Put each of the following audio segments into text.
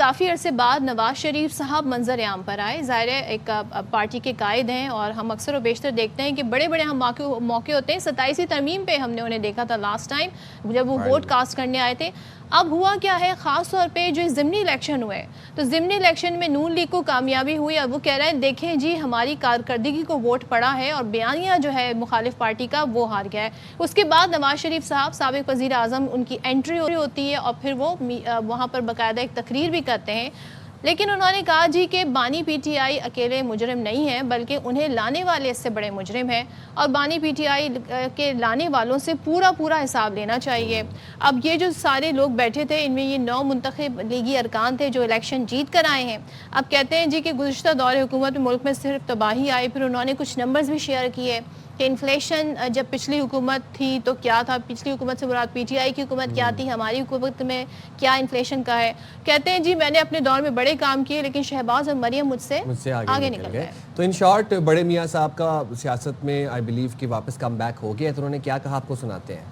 کافی عرصے بعد نواز شریف صاحب منظر عام پر آئے. ظاہر ہے ایک پارٹی کے قائد ہیں اور ہم اکثر و بیشتر دیکھتے ہیں کہ بڑے بڑے ہم موقع ہوتے ہیں. 27 ترمیم پہ ہم نے انہیں دیکھا تھا لاسٹ ٹائم جب وہ ووٹ کاسٹ کرنے آئے تھے. اب ہوا کیا ہے, خاص طور پہ جو ضمنی الیکشن ہوئے تو ضمنی الیکشن میں نون لیگ کو کامیابی ہوئی. اب وہ کہہ رہے ہیں دیکھیں جی ہماری کارکردگی کو ووٹ پڑا ہے اور بیانیہ جو ہے مخالف پارٹی کا وہ ہار گیا ہے. اس کے بعد نواز شریف صاحب سابق وزیر اعظم ان کی انٹری ہوتی ہے اور پھر وہ وہاں پر باقاعدہ ایک تقریر بھی کرتے ہیں. لیکن انہوں نے کہا جی کہ بانی پی ٹی آئی اکیلے مجرم نہیں ہیں بلکہ انہیں لانے والے اس سے بڑے مجرم ہیں اور بانی پی ٹی آئی کے لانے والوں سے پورا حساب لینا چاہیے. اب یہ جو سارے لوگ بیٹھے تھے ان میں یہ 9 منتخب لیگی ارکان تھے جو الیکشن جیت کر آئے ہیں. اب کہتے ہیں جی کہ گزشتہ دور حکومت میں ملک میں صرف تباہی آئی. پھر انہوں نے کچھ نمبرز بھی شیئر کیے کہ انفلیشن جب پچھلی حکومت تھی تو کیا تھا, پچھلی حکومت سے مراد پی ٹی آئی کی حکومت کیا تھی, ہماری حکومت میں کیا انفلیشن کا ہے. کہتے ہیں جی میں نے اپنے دور میں بڑے کام کیے لیکن شہباز اور مریم مجھ سے آگے نکل گئے. تو ان شارٹ بڑے میاں صاحب کا سیاست میں آئی بلیو کہ واپس کم بیک ہو گیا, تو انہوں نے کیا کہا آپ کو سناتے ہیں.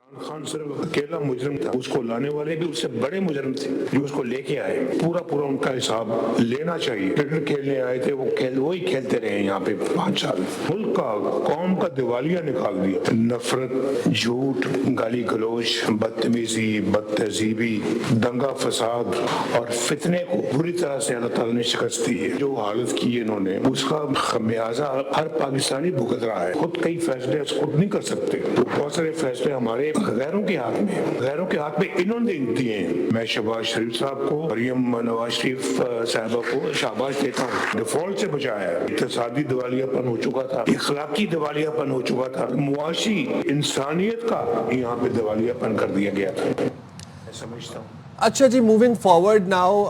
خان صرف اکیلا مجرم تھا, اس کو لانے والے بھی اس سے بڑے مجرم تھے جو اس کو لے کے آئے. پورا ان کا حساب لینا چاہیے. کرکٹ کھیلنے آئے تھے وہی کھیلتے رہے یہاں پہ 5 سال. ملک کا قوم کا دیوالیہ نکال دیا. نفرت, جھوٹ, گالی گلوچ, بدتمیزی, بدتہذیبی, دنگا فساد اور فتنے کو بری طرح سے اللہ تعالیٰ نے شکست دی ہے. جو حالت کی انہوں نے اس کا خمیازہ ہر پاکستانی بھگت رہا ہے. خود کئی فیصلے خود نہیں کر سکتے. بہت سارے فیصلے ہمارے غیروں کے ہاتھ میں انہوں نے دیے ہیں. میں شہباز شریف صاحب کو, مریم نواز شریف صاحبہ کو شاباش دیتا ہوں. ڈیفالٹ سے بچایا ہے. اقتصادی دیوالیہ پن ہو چکا تھا, اخلاقی دیوالیہ پن ہو چکا تھا, معاشی انسانیت کا یہاں پہ دیوالیہ پن کر دیا گیا تھا, میں سمجھتا ہوں. اچھا جی, موونگ فارورڈ ناؤ.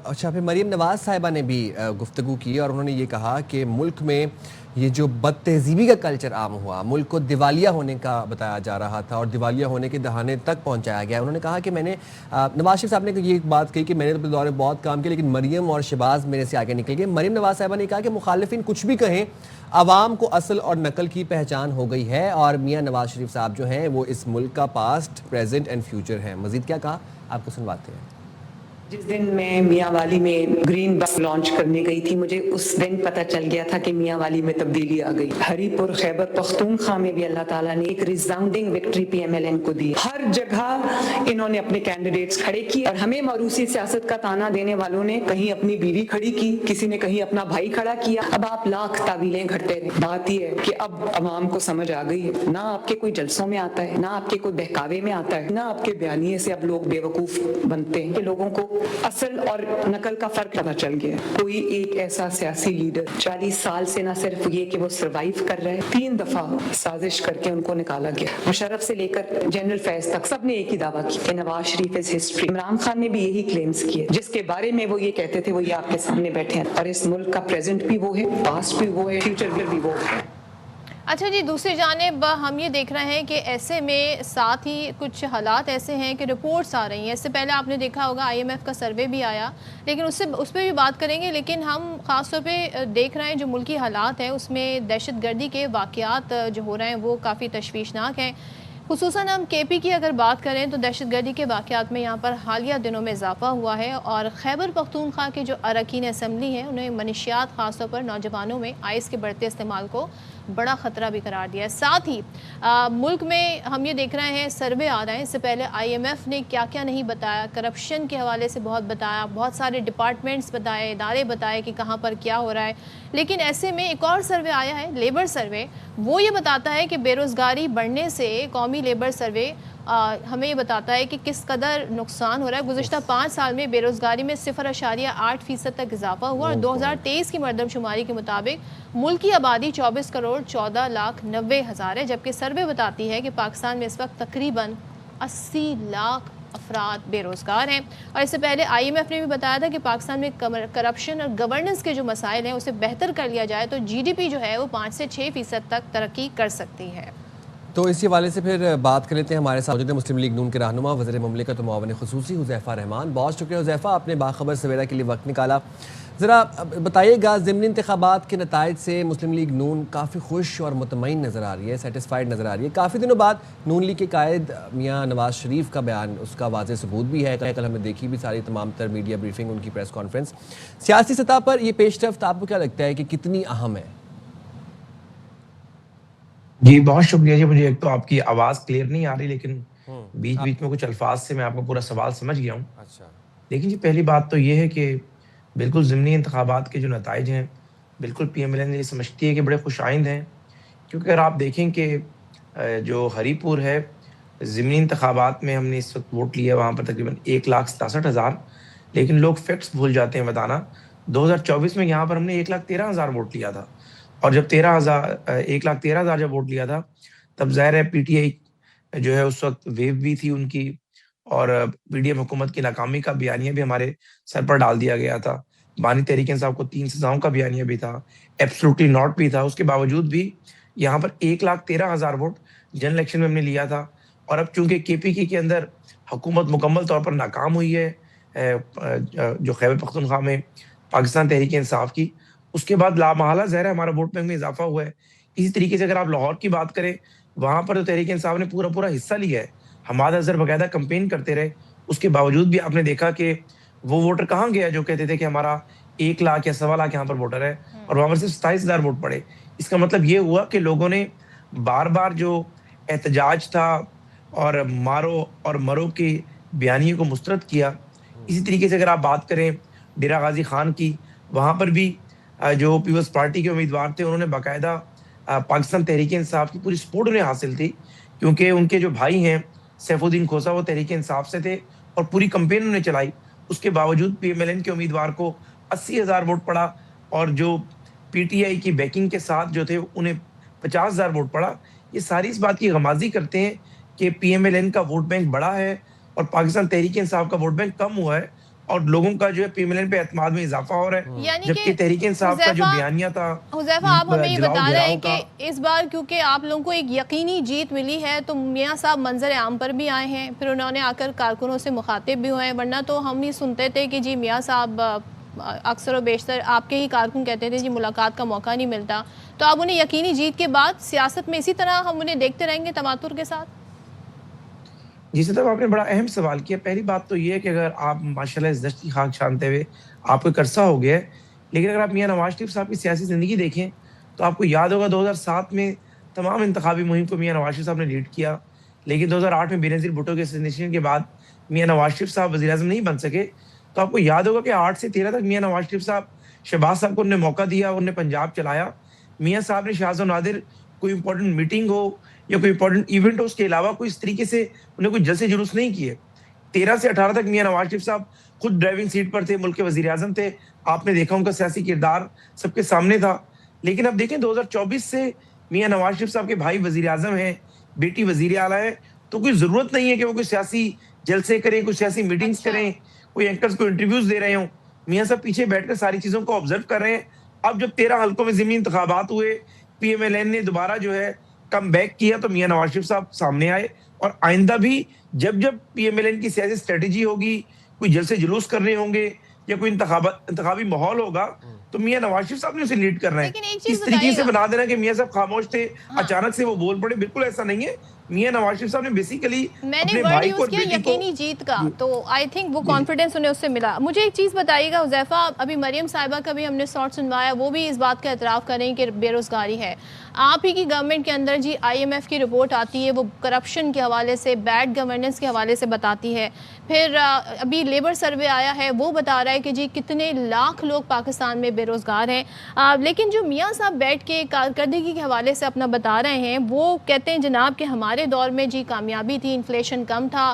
اچھا پھر مریم نواز صاحبہ نے بھی گفتگو کی اور انہوں نے یہ کہا کہ ملک میں یہ جو بد تہذیبی کا کلچر عام ہوا, ملک کو دیوالیہ ہونے کا بتایا جا رہا تھا اور دیوالیہ ہونے کے دہانے تک پہنچایا گیا. انہوں نے کہا کہ میں نے, نواز شریف صاحب نے یہ بات کہی کہ میں نے اپنے دور میں بہت کام کیا لیکن مریم اور شہباز میرے سے آگے نکل گئے. مریم نواز صاحبہ نے کہا کہ مخالفین کچھ بھی کہیں, عوام کو اصل اور نقل کی پہچان ہو گئی ہے اور میاں نواز شریف صاحب جو ہیں وہ اس ملک کا پاسٹ, پریزنٹ اینڈ فیوچر ہیں. مزید کیا کہا آپ کو سنواتے ہیں. جس دن میں میاں والی میں گرین بس لانچ کرنے گئی تھی, مجھے اس دن پتہ چل گیا تھا کہ میاں والی میں تبدیلی آ گئی. ہری پور خیبر پختونخوا میں بھی اللہ تعالیٰ نے ایک resounding victory P M L N کو دی. ہر جگہ انہوں نے اپنے کینڈیڈیٹس کھڑے کی اور ہمیں موروثی سیاست کا تانا دینے والوں نے کہیں اپنی بیوی کھڑی کی, کسی نے کہیں اپنا بھائی کھڑا کیا. اب آپ لاکھ تعویلیں گھڑتے رہے. بات یہ ہے کہ اب عوام کو سمجھ آ گئی ہے, نہ آپ کے کوئی جلسوں میں آتا ہے, نہ آپ کے کوئی بہکاوے میں آتا ہے, نہ آپ کے بیانیے سے اب لوگ بے وقوف بنتے ہیں. کہ لوگوں کو اصل اور نقل کا فرق پتہ چل گیا. کوئی ایک ایسا سیاسی لیڈر 40 سال سے نہ صرف یہ کہ وہ سروائیو کر رہے, 3 دفعہ سازش کر کے ان کو نکالا گیا. مشرف سے لے کر جنرل فیض تک سب نے ایک ہی دعویٰ کیا کہ نواز شریف از ہسٹری. عمران خان نے بھی یہی کلیمز کیے, جس کے بارے میں وہ یہ کہتے تھے وہ یہ آپ کے سامنے بیٹھے ہیں. اور اس ملک کا پریزنٹ بھی وہ ہے, پاسٹ بھی وہ ہے, فیوچر بھی وہ ہے. اچھا جی, دوسری جانب ہم یہ دیکھ رہے ہیں کہ ایسے میں ساتھ ہی کچھ حالات ایسے ہیں کہ رپورٹس آ رہی ہیں. اس سے پہلے آپ نے دیکھا ہوگا آئی ایم ایف کا سروے بھی آیا, لیکن اس پہ بھی بات کریں گے. لیکن ہم خاص طور پہ دیکھ رہے ہیں جو ملکی حالات ہیں اس میں دہشت گردی کے واقعات جو ہو رہے ہیں وہ کافی تشویشناک ہیں. خصوصاً ہم کے پی کی اگر بات کریں تو دہشت گردی کے واقعات میں یہاں پر حالیہ دنوں میں اضافہ ہوا ہے اور خیبر پختونخوا کے جو اراکین اسمبلی ہیں انہیں منشیات خاص طور پر نوجوانوں میں آئس کے بڑھتے استعمال کو بڑا خطرہ بھی قرار دیا ہے. ساتھ ہی ملک میں ہم یہ دیکھ رہے ہیں سروے آ رہے ہیں, اس سے پہلے آئی ایم ایف نے کیا کیا نہیں بتایا, کرپشن کے حوالے سے بہت بتایا, بہت سارے ڈپارٹمنٹس بتائے, ادارے بتائے کہ کہاں پر کیا ہو رہا ہے. لیکن ایسے میں ایک اور سروے آیا ہے, لیبر سروے. وہ یہ بتاتا ہے کہ بے روزگاری بڑھنے سے قومی لیبر سروے ہمیں یہ بتاتا ہے کہ کس قدر نقصان ہو رہا ہے. گزشتہ 5 سال میں بے روزگاری میں 0.8% تک اضافہ ہوا اور 2023 کی مردم شماری کے مطابق ملک کی آبادی 24,14,90,000 ہے, جبکہ سروے بتاتی ہے کہ پاکستان میں اس وقت تقریباً 80 لاکھ افراد بے روزگار ہیں. اور اس سے پہلے آئی ایم ایف نے بھی بتایا تھا کہ پاکستان میں کرپشن اور گورننس کے جو مسائل ہیں اسے بہتر کر لیا جائے تو جی ڈی پی جو ہے وہ 5 سے 6% تک ترقی کر سکتی ہے. تو اسی حوالے سے پھر بات کر لیتے ہیں. ہمارے ساتھ موجود ہیں مسلم لیگ نون کے رہنما وزیر مملکت و معاون خصوصی حذیفہ رحمان. بہت شکریہ حذیفہ, آپ نے باخبر سویرا کے لیے وقت نکالا. ذرا بتائیے گا, ضمنی انتخابات کے نتائج سے مسلم لیگ نون کافی خوش اور مطمئن نظر آ رہی ہے, سیٹسفائیڈ نظر آ رہی ہے. کافی دنوں بعد نون لیگ کے قائد میاں نواز شریف کا بیان, اس کا واضح ثبوت بھی ہے. کل ہم نے دیکھی بھی ساری تمام تر میڈیا بریفنگ, ان کی پریس کانفرنس. سیاسی سطح پر یہ پیش رفت آپ کو کیا لگتا ہے کہ کتنی اہم ہے؟ جی بہت شکریہ جی. مجھے ایک تو آپ کی آواز کلیئر نہیں آ رہی, لیکن بیچ بیچ میں کچھ الفاظ سے میں آپ کا پورا سوال سمجھ گیا ہوں. اچھا, لیکن جی پہلی بات تو یہ ہے کہ بالکل ضمنی انتخابات کے جو نتائج ہیں, بالکل پی ایم ایل این یہ سمجھتی ہے کہ بڑے خوش آئند ہیں. کیونکہ اگر آپ دیکھیں کہ جو ہری پور ہے, ضمنی انتخابات میں ہم نے اس وقت ووٹ لیا وہاں پر تقریباً 1,67,000, لیکن لوگ فیکٹس بھول جاتے ہیں بتانا. 2024 میں یہاں پر ہم نے 1,13,000 ووٹ لیا تھا, اور جب 1,13,000 جب ووٹ لیا تھا تب ظاہر ہے پی ٹی آئی جو ہے اس وقت ویو بھی تھی ان کی, اور پی ڈی ایم حکومت کی ناکامی کا بیانیہ بھی ہمارے سر پر ڈال دیا گیا تھا. بانی تحریک انصاف کو 3 سزاؤں کا بیانیہ بھی تھا, ایبسلوٹلی ناٹ بھی تھا. اس کے باوجود بھی یہاں پر 1,13,000 ووٹ جنرل الیکشن میں ہم نے لیا تھا. اور اب چونکہ کے پی کی اندر حکومت مکمل طور پر ناکام ہوئی ہے, جو خیبر پختونخوا میں پاکستان تحریک انصاف کی, اس کے بعد لامحالہ ظاہر ہے ہمارا ووٹ بینک میں اضافہ ہوا ہے. اسی طریقے سے اگر آپ لاہور کی بات کریں, وہاں پر جو تحریک انصاف نے پورا حصہ لیا ہے, حماد اظہر باقاعدہ کمپین کرتے رہے, اس کے باوجود بھی آپ نے دیکھا کہ وہ ووٹر کہاں گیا جو کہتے تھے کہ ہمارا 1 لاکھ یا 1.25 لاکھ یہاں پر ووٹر ہے, اور وہاں پر صرف 27,000 ووٹ پڑے. اس کا مطلب یہ ہوا کہ لوگوں نے بار بار جو احتجاج تھا اور مارو اور مرو کے بیانیے کو مسترد کیا. اسی طریقے سے اگر آپ بات کریں ڈیرہ غازی خان کی, وہاں پر بھی جو پیپلز پارٹی کے امیدوار تھے انہوں نے باقاعدہ پاکستان تحریک انصاف کی پوری سپورٹ انہیں حاصل تھی, کیونکہ ان کے جو بھائی ہیں سیف الدین کھوسا وہ تحریک انصاف سے تھے اور پوری کمپین انہوں نے چلائی. اس کے باوجود پی ایم ایل این کے امیدوار کو 80,000 ووٹ پڑا, اور جو پی ٹی آئی کی بیکنگ کے ساتھ جو تھے انہیں 50,000 ووٹ پڑا. یہ ساری اس بات کی غمازی کرتے ہیں کہ پی ایم ایل این کا ووٹ بینک بڑا ہے اور پاکستان تحریک انصاف کا ووٹ بینک کم ہوا ہے, اور لوگوں کا جو ہے پی ایم ایل این پہ اعتماد میں اضافہ ہو رہا ہے. یعنی جبکہ تحریک انصاف کا جو بیانیہ تھا, حذیفہ آپ ہمیں یہ بتا رہے ہیں کہ اس بار کیونکہ آپ لوگوں کو ایک یقینی جیت ملی ہے تو میاں صاحب منظر عام پر بھی آئے ہیں, پھر انہوں نے آ کر کارکنوں سے مخاطب بھی ہوئے ہیں. ورنہ تو ہم ہی سنتے تھے کہ جی میاں صاحب اکثر و بیشتر آپ کے ہی کارکن کہتے تھے جی ملاقات کا موقع نہیں ملتا. تو آپ انہیں یقینی جیت کے بعد سیاست میں اسی طرح ہم انہیں دیکھتے رہیں گے تواتر کے ساتھ؟ جی صاحب آپ نے بڑا اہم سوال کیا. پہلی بات تو یہ ہے کہ اگر آپ ماشاءاللہ اس دشت کی خاک چھانتے ہوئے آپ کو ایک عرصہ ہو گیا ہے, لیکن اگر آپ میاں نواز شریف صاحب کی سیاسی زندگی دیکھیں تو آپ کو یاد ہوگا 2007 میں تمام انتخابی مہم کو میاں نواز شریف صاحب نے لیڈ کیا, لیکن 2008 میں بے نظیر بھٹو کے اسیسینیشن کے بعد میاں نواز شریف صاحب وزیر اعظم نہیں بن سکے. تو آپ کو یاد ہوگا کہ 8 سے 13 تک میاں نواز شریف صاحب شہباز صاحب کو انہوں نے موقع دیا, انہوں نے پنجاب چلایا. میاں صاحب نے شاز و نادر کوئی امپورٹنٹ میٹنگ ہو یا کوئی امپورٹنٹ ایونٹ ہو, اس کے علاوہ کوئی اس طریقے سے انہیں کوئی جلسے جلوس نہیں کیے. 13 سے 18 تک میاں نواز شریف صاحب خود ڈرائیونگ سیٹ پر تھے, ملک کے وزیر اعظم تھے. آپ نے دیکھا ان کا سیاسی کردار سب کے سامنے تھا. لیکن اب دیکھیں 2024 سے میاں نواز شریف صاحب کے بھائی وزیر اعظم ہیں, بیٹی وزیر اعلیٰ ہے, تو کوئی ضرورت نہیں ہے کہ وہ کوئی سیاسی جلسے کریں, کوئی سیاسی میٹنگز کریں, کوئی اینکرز کو انٹرویوز دے رہے ہوں. میاں صاحب پیچھے بیٹھ کر ساری چیزوں کو آبزرو کر رہے ہیں. اب جب 13 حلقوں میں ضمنی انتخابات ہوئے, پی ایم ایل این نے دوبارہ جو ہے کم بیک کیا, تو میاں نواز شریف صاحب سامنے آئے. اور آئندہ بھی جب پی ایم ایل این کی سیاسی اسٹریٹجی ہوگی, کوئی جلسے جلوس کرنے ہوں گے یا کوئی انتخابی ماحول ہوگا, تو میاں نواز شریف صاحب نے اسے لیڈ کرنا ہے. اس طریقے سے بنا دینا کہ میاں صاحب خاموش تھے, اچانک سے وہ بول پڑے, بالکل ایسا نہیں ہے. میاں نواز شریف صاحب نے بیسیکلی میں نے ورڈ یوز کیا یقینی جیت کا, تو آئی تھنک وہ کانفیڈنس انہیں اس سے ملا. مجھے ایک چیز بتائیے گا حذیفہ, ابھی مریم صاحبہ کا بھی ہم نے سارٹ سنوایا, وہ بھی اس بات کا اعتراف کریں کہ بے روزگاری ہے. آپ ہی کی گورنمنٹ کے اندر جی آئی ایم ایف کی رپورٹ آتی ہے, وہ کرپشن کے حوالے سے, بیڈ گورننس کے حوالے سے بتاتی ہے. پھر ابھی لیبر سروے آیا ہے, وہ بتا رہا ہے کہ جی کتنے لاکھ لوگ پاکستان میں بے روزگار ہیں. لیکن جو میاں صاحب بیٹھ کے کارکردگی کے حوالے سے اپنا بتا رہے ہیں, وہ کہتے ہیں جناب کہ ہمارے دور میں جی کامیابی تھی, انفلیشن کم تھا.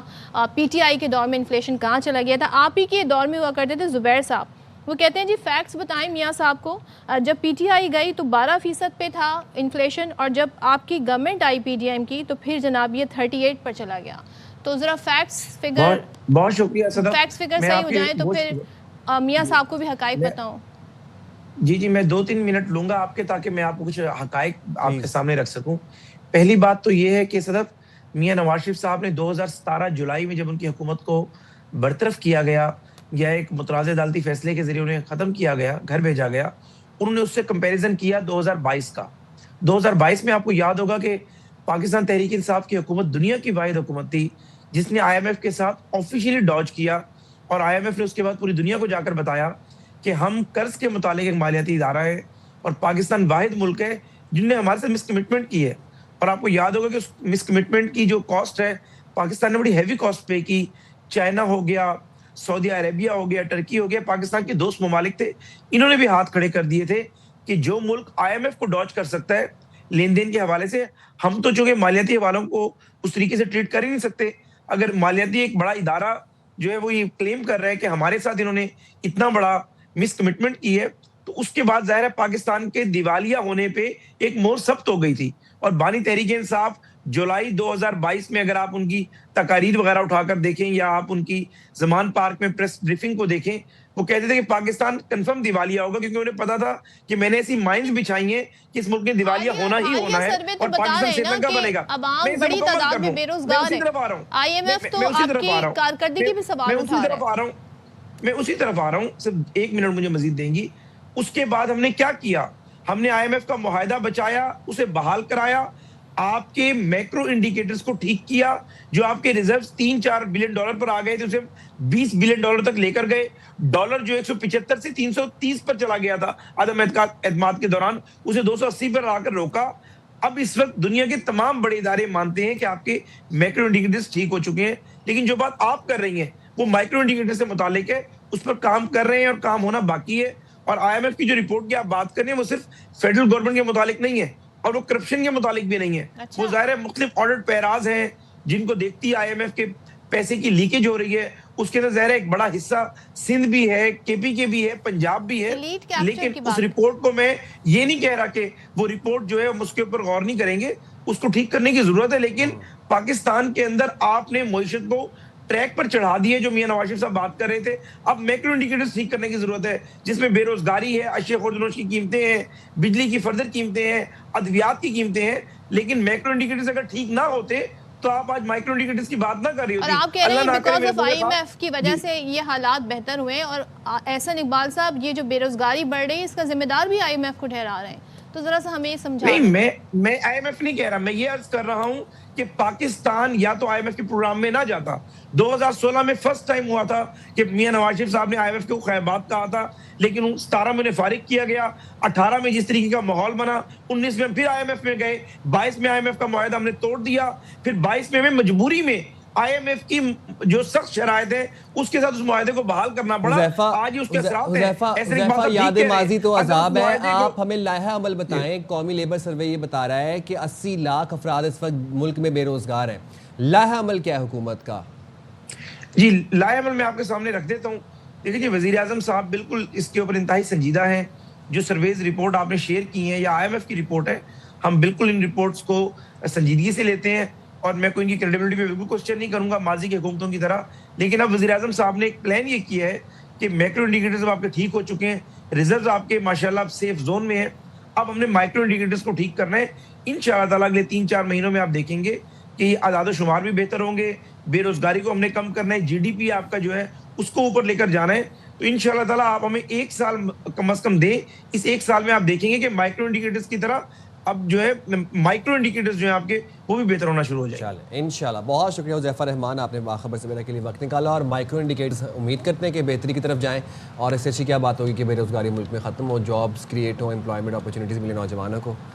پی ٹی آئی کے دور میں انفلیشن کہاں چلا گیا تھا؟ آپ ہی کے دور میں ہوا کرتے تھے زبیر صاحب, وہ کہتے ہیں جی فیکٹس بتائیں میاں صاحب کو, جب پی ٹی آئی گئی تو 12% پہ تھا انفلیشن, اور جب آپ کی گورنمنٹ آئی پی ڈی ایم کی تو پھر جناب یہ 38 پر چلا گیا. تو ذرا فیکٹس فگر, بہت شکریہ صدف, فیکٹس فگر صحیح ہو جائیں تو پھر میاں صاحب کو بھی حقائق بتاؤں. جی میں 2-3 منٹ لوں گا آپ کے, تاکہ میں آپ کو کچھ حقائق آپ کے سامنے رکھ سکوں. پہلی بات تو یہ ہے کہ صدف میاں نواز شریف صاحب نے 2017 جولائی میں جب ان کی حکومت کو برطرف کیا گیا یا ایک متنازع عدالتی فیصلے کے ذریعے انہیں ختم کیا گیا، گھر بھیجا گیا، انہوں نے اس سے کمپیریزن کیا 2022 کا. 2022 میں آپ کو یاد ہوگا کہ پاکستان تحریک انصاف کی حکومت دنیا کی واحد حکومت تھی جس نے IMF کے ساتھ آفیشیلی ڈاج کیا، اور IMF نے اس کے بعد پوری دنیا کو جا کر بتایا کہ ہم قرض کے متعلق ایک مالیاتی ادارہ ہے اور پاکستان واحد ملک ہے جن نے ہمارے سے مس کمٹمنٹ کی ہے. اور آپ کو یاد ہوگا کہ اس مس کمٹمنٹ کی جو کاسٹ ہے پاکستان نے بڑی ہیوی کاسٹ پے کی. چائنا ہو گیا، سعودی عربیہ ہو گیا، ٹرکی ہو گیا، پاکستان کے دوست ممالک تھے، انہوں نے بھی ہاتھ کھڑے کر دیے تھے کہ جو ملک IMF کو ڈاج کر سکتا ہے لین دین کے حوالے سے، ہم تو چونکہ مالیاتی حوالوں کو اس طریقے سے ٹریٹ کر ہی نہیں سکتے. اگر مالیاتی ایک بڑا ادارہ جو ہے وہ یہ کلیم کر رہا ہے کہ ہمارے ساتھ انہوں نے اتنا بڑا مس کمٹمنٹ کی ہے، تو اس کے بعد ظاہر ہے پاکستان کے دیوالیہ ہونے پہ ایک مور ثبت ہو گئی تھی. اور بانی تحریک انصاف جولائی 2022 میں اگر آپ ان کی تقاریر وغیرہ اٹھا کر دیکھیں یا آپ ان کی زمان پارک میں پریس بریفنگ کو دیکھیں، وہ کہتے تھے کہ پاکستان کنفرم دیوالیہ ہوگا، کیونکہ انہیں پتا تھا کہ میں نے ایسی مائنز بچھائی ہیں کہ اس ملک میں دیوالیہ ہونا ہی ہونا ہے سروے تو اور بتا پاکستان رہے سری ہیں لنکا نا بنے گا. کہ عوام میں اسے بڑی مکمل تعداد کر میں لوں. بے میں روزگار اسی ہے. طرف آ رہا ہوں. IMF تو میں اسی آپ طرف کی آ رہا ہوں. کارکردگی بھی سوال میں اسی اٹھا رہا طرف ہے. آ رہا ہوں. میں اسی طرف آ رہا ہوں. صرف ایک منٹ مجھے مزید دیں گی. اس کے بعد ہم نے کیا کیا؟ ہم نے IMF کا معاہدہ بچایا، اسے بحال کرایا، آپ کے میکرو انڈیکیٹرز کو ٹھیک کیا، جو آپ کے ریزروز 3-4 بلین ڈالر پر آ گئے تھے اسے 20 بلین ڈالر تک لے کر گئے. ڈالر جو 175 سے 330 پر چلا گیا تھا عدم اعتماد کے دوران، اسے 280 پر آ کر روکا. اب اس وقت دنیا کے تمام بڑے ادارے مانتے ہیں کہ آپ کے میکرو انڈیکیٹرز ٹھیک ہو چکے ہیں، لیکن جو بات آپ کر رہی ہیں وہ مائکرو انڈیکیٹر سے متعلق ہے، اس پر کام کر رہے ہیں اور کام ہونا باقی ہے. اور IMF کی جو رپورٹ کی آپ بات کر رہے ہیں وہ صرف فیڈرل گورنمنٹ کے متعلق نہیں ہے اور وہ کرپشن کے متعلق بھی نہیں ہے. اچھا. وہ ظاہر ہے مختلف آڈٹ پیراز ہیں جن کو دیکھتی IMF کے پیسے کی لیکیج ہو رہی ہے. اس کے اندر ظاہر ہے ایک بڑا حصہ سندھ بھی ہے، KP کے بھی ہے، پنجاب بھی ہے. Elite capture لیکن کی اس بات. رپورٹ کو میں یہ نہیں کہہ رہا کہ وہ رپورٹ جو ہے ہم اس کے اوپر غور نہیں کریں گے، اس کو ٹھیک کرنے کی ضرورت ہے. لیکن پاکستان کے اندر آپ نے معیشت کو ٹریک پر چڑھا دیے جو میاں نواز شریف صاحب بات کر رہے تھے. اب میکرو انڈیکیٹرز ٹھیک کرنے کی ضرورت ہے جس میں بے روزگاری ہے، اشیاء خوردنوش کی قیمتیں ہیں، بجلی کی فردر قیمتیں ہیں، ادویات کی قیمتیں ہیں. لیکن میکرو انڈیکیٹرز اگر ٹھیک نہ ہوتے تو آپ آج مائکرو انڈیکیٹرز کی بات نہ کر رہی ہوتی. اور آپ کہہ رہے ہیں بیکاز آف اللہ IMF کی وجہ سے یہ حالات بہتر ہوئے ہیں. اور احسن اقبال صاحب، یہ جو بے روزگاری بڑھ رہی ہے اس کا ذمہ دار بھی IMF کو ٹھہرا رہے ہیں، تو ذرا سا ہمیں یہ سمجھائیں. نہیں، میں IMF نہیں کہہ رہا، میں یہ عرض کر رہا ہوں کہ پاکستان یا تو IMF کے پروگرام میں نہ جاتا. 2016 میں فرسٹ ٹائم ہوا تھا کہ میاں نواز شریف صاحب نے IMF کو خیبات کہا تھا، لیکن 17 میں انہیں فارغ کیا گیا. 18 میں جس طریقے کا ماحول بنا، 19 میں پھر IMF میں گئے، 22 میں IMF کا معاہدہ ہم نے توڑ دیا، پھر 22 میں مجبوری میں IMF کی جو سخت شرائط ہے اس کے ساتھ اس معاہدے کو بحال کرنا پڑا. آج اس کے اثرات ہیں. حذیفہ، یاد ماضی تو عذاب ہے. آپ ہمیں لائحہ عمل بتائیں. قومی لیبر سروے یہ بتا رہا ہے کہ 80 لاکھ افراد اس وقت ملک میں بے روزگار ہیں. لائحہ عمل کیا ہے حکومت کا؟ جی، لائحہ عمل میں آپ کے سامنے رکھ دیتا ہوں. دیکھیں جی، وزیر اعظم صاحب بالکل اس کے اوپر انتہائی سنجیدہ ہیں. جو سرویز رپورٹ آپ نے شیئر کی ہیں یا IMF کی رپورٹ ہے، ہم بالکل ان رپورٹس کو سنجیدگی سے لیتے ہیں اور میں کوئی ان کی کریڈیبلٹی پہ بالکل کوشچن نہیں کروں گا ماضی کی حکومتوں کی طرح. لیکن اب وزیر اعظم صاحب نے ایک پلان یہ کیا ہے کہ میکرو انڈیکیٹرز اب آپ کے ٹھیک ہو چکے ہیں، ریزروز آپ کے ماشاءاللہ اب سیف زون میں ہیں. اب ہم نے مائکرو انڈیکیٹرز کو ٹھیک کرنا ہے. انشاءاللہ تعالیٰ اگلے 3-4 مہینوں میں آپ دیکھیں گے کہ یہ اعداد و شمار بھی بہتر ہوں گے. بے روزگاری کو ہم نے کم کرنا ہے، GDP آپ کا جو ہے اس کو اوپر لے کر جانا ہے. تو انشاءاللہ تعالیٰ آپ ہمیں 1 سال کم از کم دیں. اس 1 سال میں آپ دیکھیں گے کہ مائکرو انڈیکیٹرز کی طرح اب جو ہے مائکرو انڈیکیٹرز جو ہیں آپ کے وہ بھی بہتر ہونا شروع ہو جائے. انشاءاللہ. بہت شکریہ حذیفہ رحمان، آپ نے باخبر سویرا کے لیے وقت نکالا. اور مائکرو انڈیکیٹرز امید کرتے ہیں کہ بہتری کی طرف جائیں اور اس سے اچھی کیا بات ہوگی کہ بے روزگاری ملک میں ختم ہو، جابز کریٹ ہو، امپلائمنٹ اپرچونیٹیز ملے نوجوانوں کو.